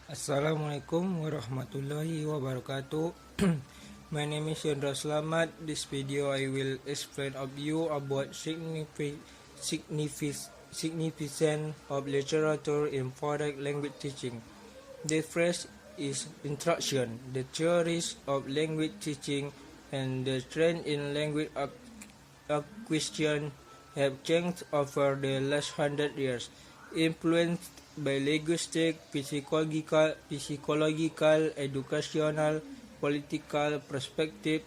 Assalamualaikum warahmatullahi wabarakatuh. My name is Yondra. Selamat. This video I will explain of you about significance of literature in foreign language teaching. The first is introduction. The theories of language teaching and the trend in language acquisition have changed over the last 100 years, influenced by linguistic, psychological, educational, political perspective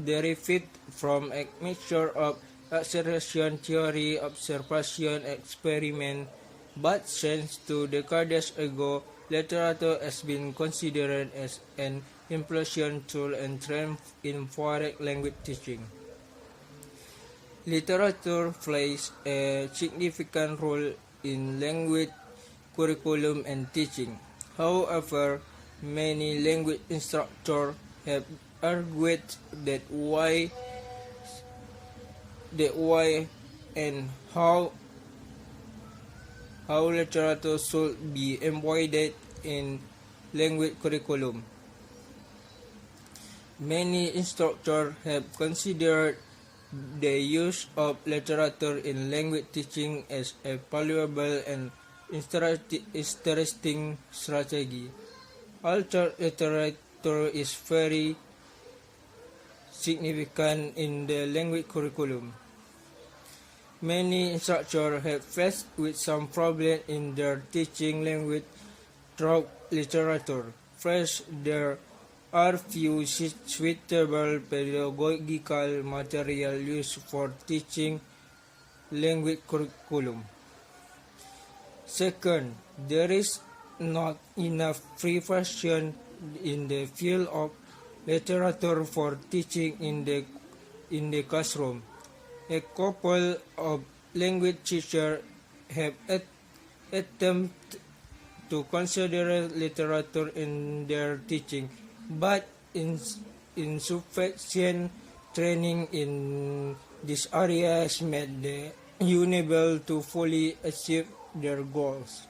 derived from a mixture of acceleration theory, observation, experiment. But since 2 decades ago, literature has been considered as an implementation tool and trend in foreign language teaching. Literature plays a significant role in language curriculum and teaching. However, many language instructors have argued that why and how literature should be embodied in language curriculum. Many instructors have considered the use of literature in language teaching as a valuable and interesting strategy. Although literature is very significant in the language curriculum, many instructors have faced with some problem in their teaching language through literature. First, there are few suitable pedagogical material used for teaching language curriculum. Second, there is not enough preparation in the field of literature for teaching in the classroom. A couple of language teachers have attempted to consider literature in their teaching, but insufficient training in this area has made them unable to fully achieve their goals.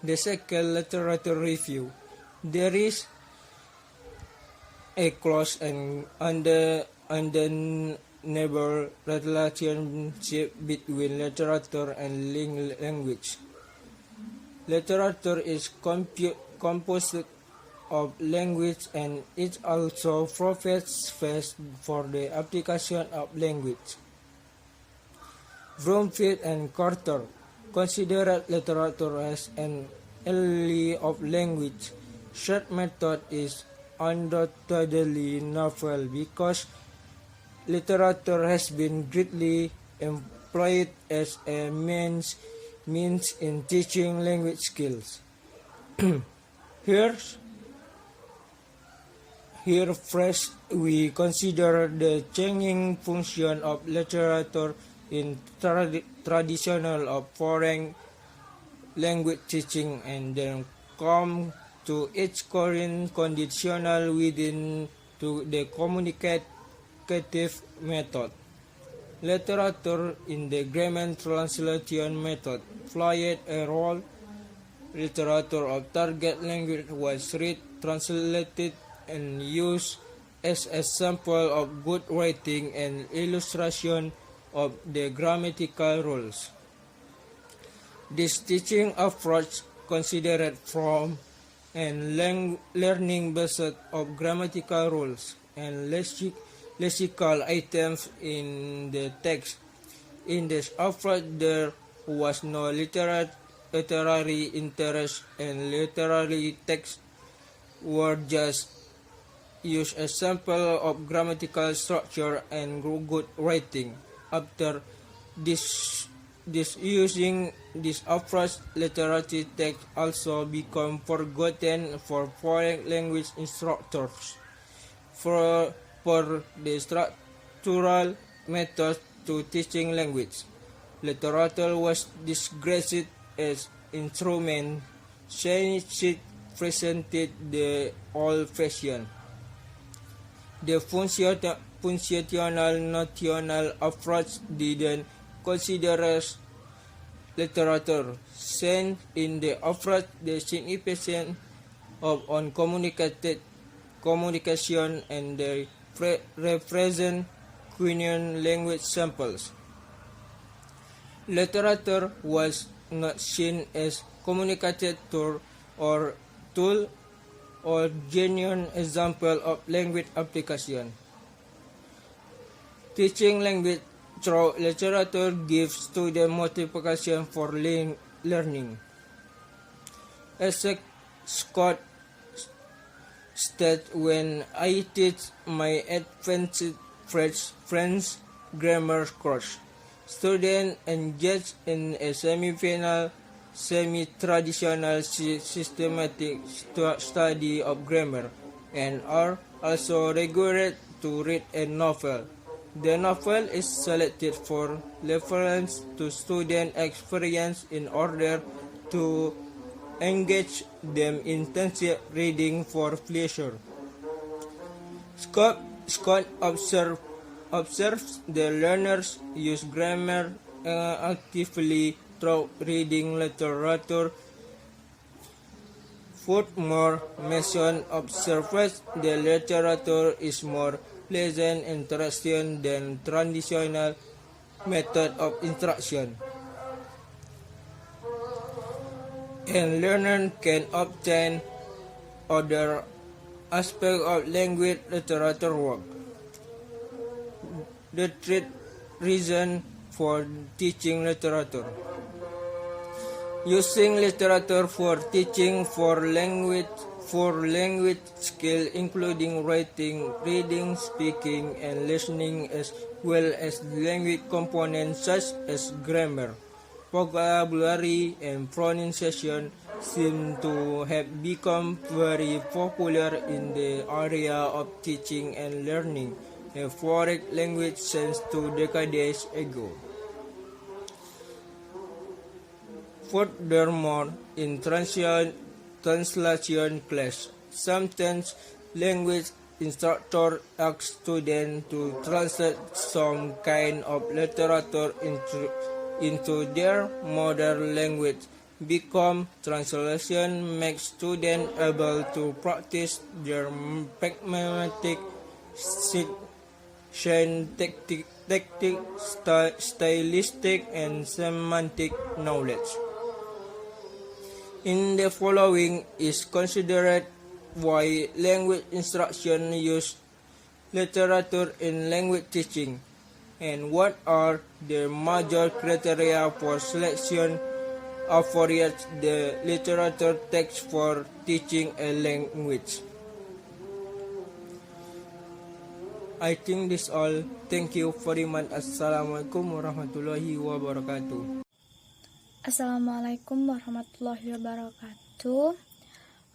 The second, literature review. There is a close and undeniable relationship between literature and language. Literature is composed of language and it also provides space for the application of language. Bromfield and Carter considered literature as an ally of language. Such method is undoubtedly novel because literature has been greatly employed as a means in teaching language skills. Here first we consider the changing function of literature in traditional of foreign language teaching and then come to its current conditional within to the communicative method. Literature in the grammar translation method played a role. Literature of target language was read, translated, and used as a sample of good writing and illustration of the grammatical rules. This teaching approach considered from and learning based of grammatical rules and lexical items in the text. In this approach, there was no literary interest and literary texts were just used as sample of grammatical structure and good writing. After using this approach, literary text also become forgotten for foreign language instructors. For the structural methods to teaching language, literature was disgraced as instrument since it presented the old-fashioned. The functional notional approach didn't consider literature, since in the approach the significance of on communication and the represent Quinian language samples. Literature was not seen as communicator or tool or genuine example of language application. Teaching language through literature gives students motivation for learning. As Scott stated, when I teach my advanced French grammar course, students engage in a semi-traditional systematic study of grammar and are also required to read a novel. The novel is selected for reference to student experience in order to engage them in intensive reading for pleasure. Scott observes the learners use grammar actively through reading literature. Furthermore, Mason observes the literature is more pleasant interaction than traditional method of instruction. And learner can obtain other aspects of language literature work. The third reason for teaching literature. Using literature for teaching for language skill including writing, reading, speaking, and listening as well as language components such as grammar, vocabulary, and pronunciation seem to have become very popular in the area of teaching and learning a foreign language since 2 decades ago. Furthermore, in translation class, sometimes language instructor asks students to translate some kind of literature into their mother language. Translation makes students able to practice their pragmatic, syntactic, stylistic, and semantic knowledge. In the following is considered why language instruction use literature in language teaching, and what are the major criteria for selection of the literature text for teaching a language. I think this all. Thank you very much. Assalamualaikum warahmatullahi wabarakatuh. Assalamualaikum warahmatullahi wabarakatuh.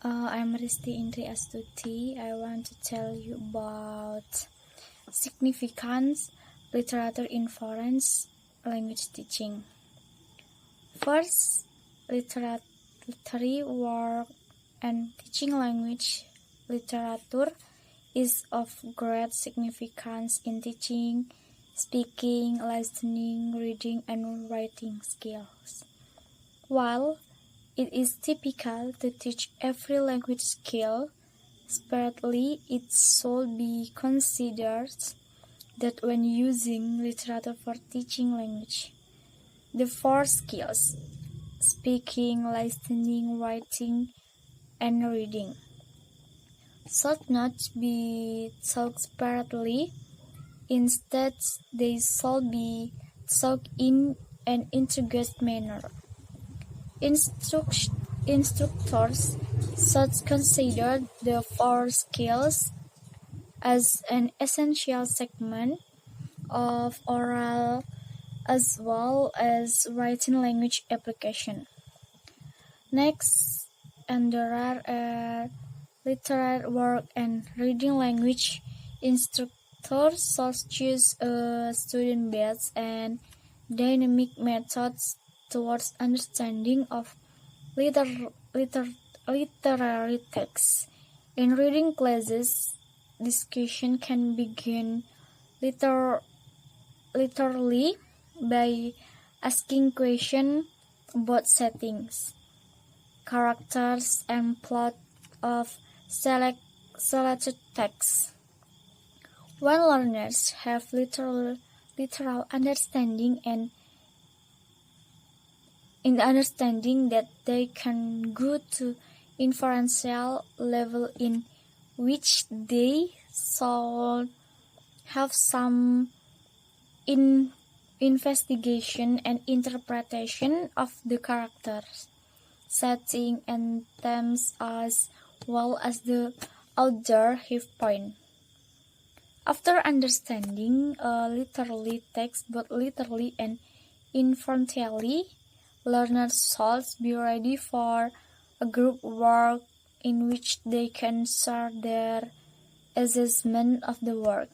I'm Risti Astuti. I want to tell you about significance literature in foreign language teaching. First, literary work and teaching language literature is of great significance in teaching, speaking, listening, reading, and writing skills. While it is typical to teach every language skill separately, it should be considered that when using literature for teaching language, the 4 skills, speaking, listening, writing, and reading, should not be taught separately. Instead, they should be taught in an integrated manner. Instructors should consider the 4 skills as an essential segment of oral as well as writing language application. Next, and there are literary work and reading language. Instructors should choose a student-based and dynamic methods towards understanding of literary texts. In reading classes, discussion can begin literally by asking questions about settings, characters, and plot of selected text. When learners have literal understanding and in the understanding that they can go to inferential level in which they should have some investigation and interpretation of the characters, setting, and themes as well as the other viewpoint. After understanding literally text both literally and inferentially, learners should be ready for a group work in which they can share their assessment of the work.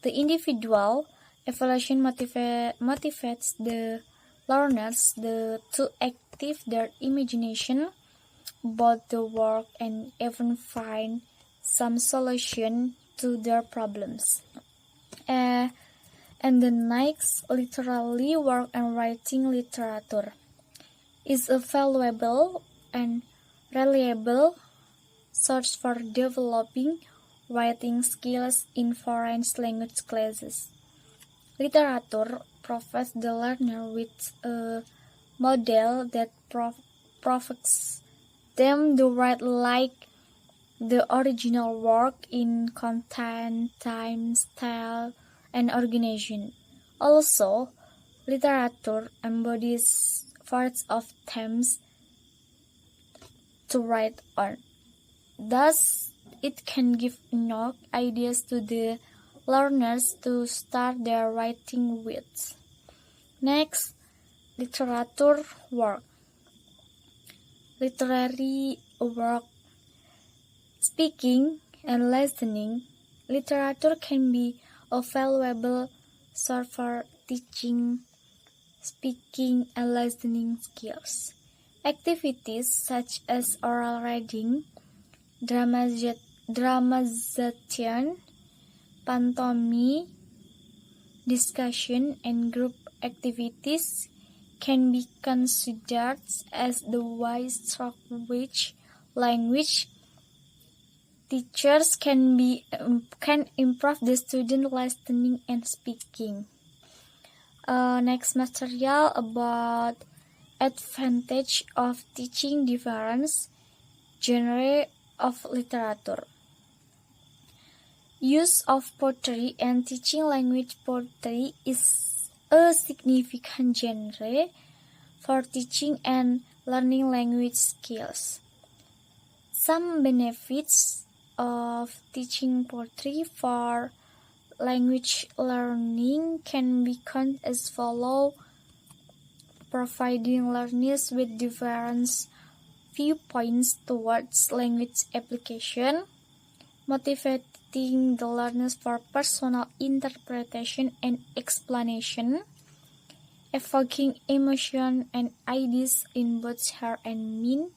The individual evaluation motivates the learners to active their imagination about the work and even find some solution to their problems. And the next, literally work and writing literature is a valuable and reliable source for developing writing skills in foreign language classes. Literature provides the learner with a model that provokes them to write like the original work in content, time, style, and organization. Also, literature embodies parts of themes to write on. Thus, it can give enough ideas to the learners to start their writing with. Next, literature work. Literary work. Speaking and listening, literature can be a valuable source for teaching speaking and listening skills. Activities such as oral reading, dramatization, pantomime, discussion, and group activities can be considered as the ways through which language teachers can improve the student listening and speaking. Next material about advantage of teaching different genre of literature. Use of poetry and teaching language poetry is a significant genre for teaching and learning language skills. Some benefits of teaching poetry for language learning can be counted as follow: providing learners with different viewpoints towards language application, motivating the learners for personal interpretation and explanation, evoking emotion and ideas in both heart and mind.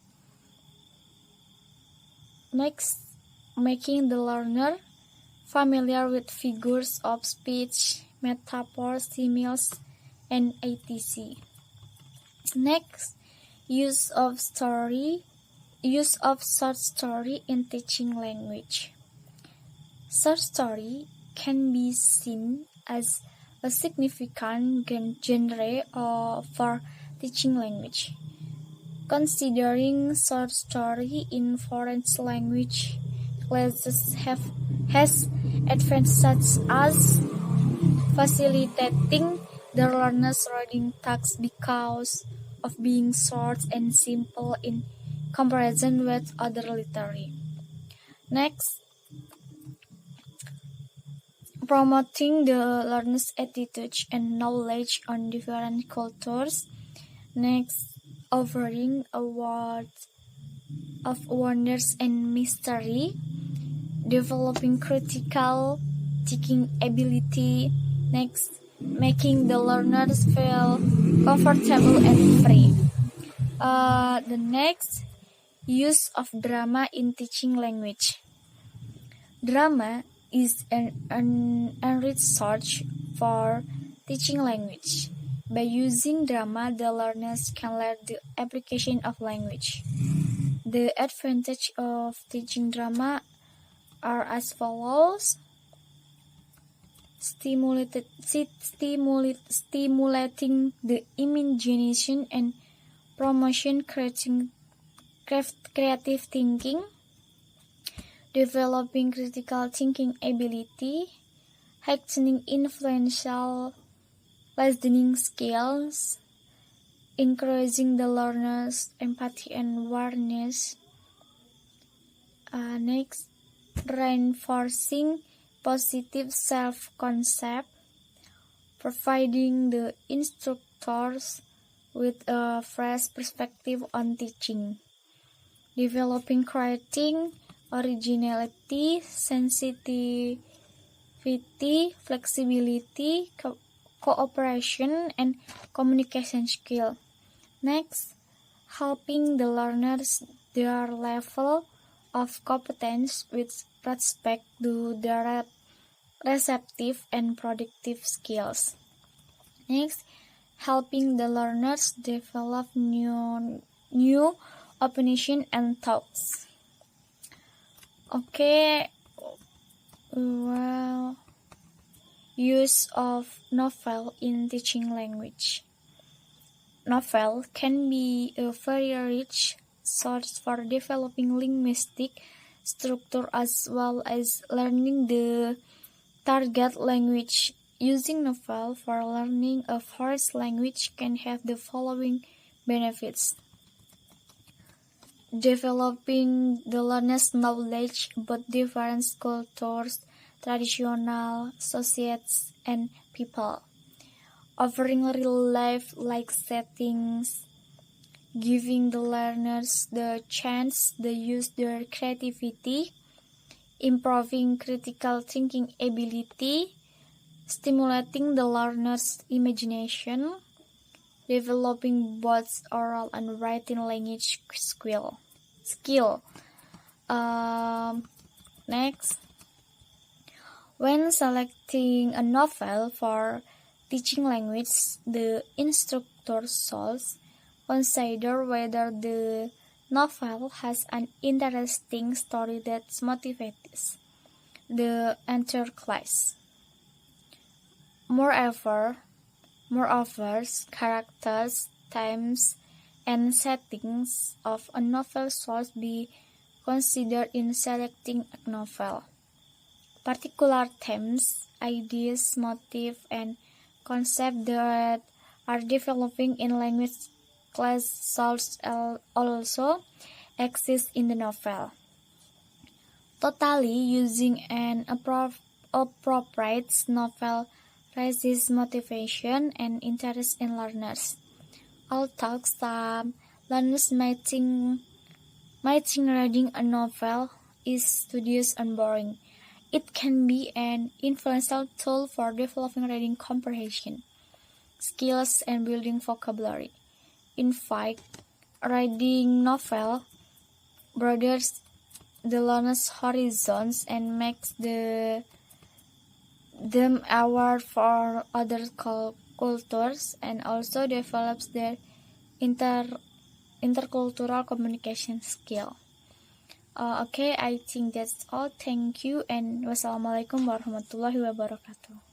Next, making the learner familiar with figures of speech, metaphors, similes, and etc. Next, use of short story in teaching language. Short story can be seen as a significant genre for teaching language. Considering short story in foreign language classes has advantages such as facilitating the learner's reading tasks because of being short and simple in comparison with other literature. Next, promoting the learner's attitude and knowledge on different cultures. Next, offering a world of wonders and mystery, developing critical thinking ability. Next, making the learners feel comfortable and free. The next, use of drama in teaching language. Drama is an enriched source for teaching language. By using drama, the learners can learn the application of language. The advantages of teaching drama are as follows: stimulating the imagination and promotion creative thinking, developing critical thinking ability, heightening influential listening skills, encouraging the learner's empathy and awareness. Next, reinforcing positive self-concept, providing the instructors with a fresh perspective on teaching, developing creating originality, sensitivity, flexibility, cooperation, and communication skill. Next, helping the learners their level of competence with respect to their receptive and productive skills. Next, helping the learners develop new opinions and thoughts. Okay, well, use of novel in teaching language. Novel can be a very rich source for developing linguistic structure as well as learning the target language. Using novel for learning a foreign language can have the following benefits: developing the learner's knowledge about different cultures, traditional societies, and people, offering real-life-like settings, giving the learners the chance to use their creativity, improving critical thinking ability, stimulating the learner's imagination, developing both oral and writing language skill. Next, when selecting a novel for teaching language, the instructor should consider whether the novel has an interesting story that motivates the entire class. Moreover, characters, themes, and settings of a novel should be considered in selecting a novel. Particular themes, ideas, motifs, and concepts that are developing in language class should also exist in the novel. Totally, using an appropriate novel raises motivation and interest in learners. Although some learners might think reading a novel is tedious and boring, it can be an influential tool for developing reading comprehension skills and building vocabulary. In fact, reading novel broadens the learner's horizons and makes them aware for other cultures and also develops their intercultural communication skill. Okay, I think that's all. Thank you and wassalamualaikum warahmatullahi wabarakatuh.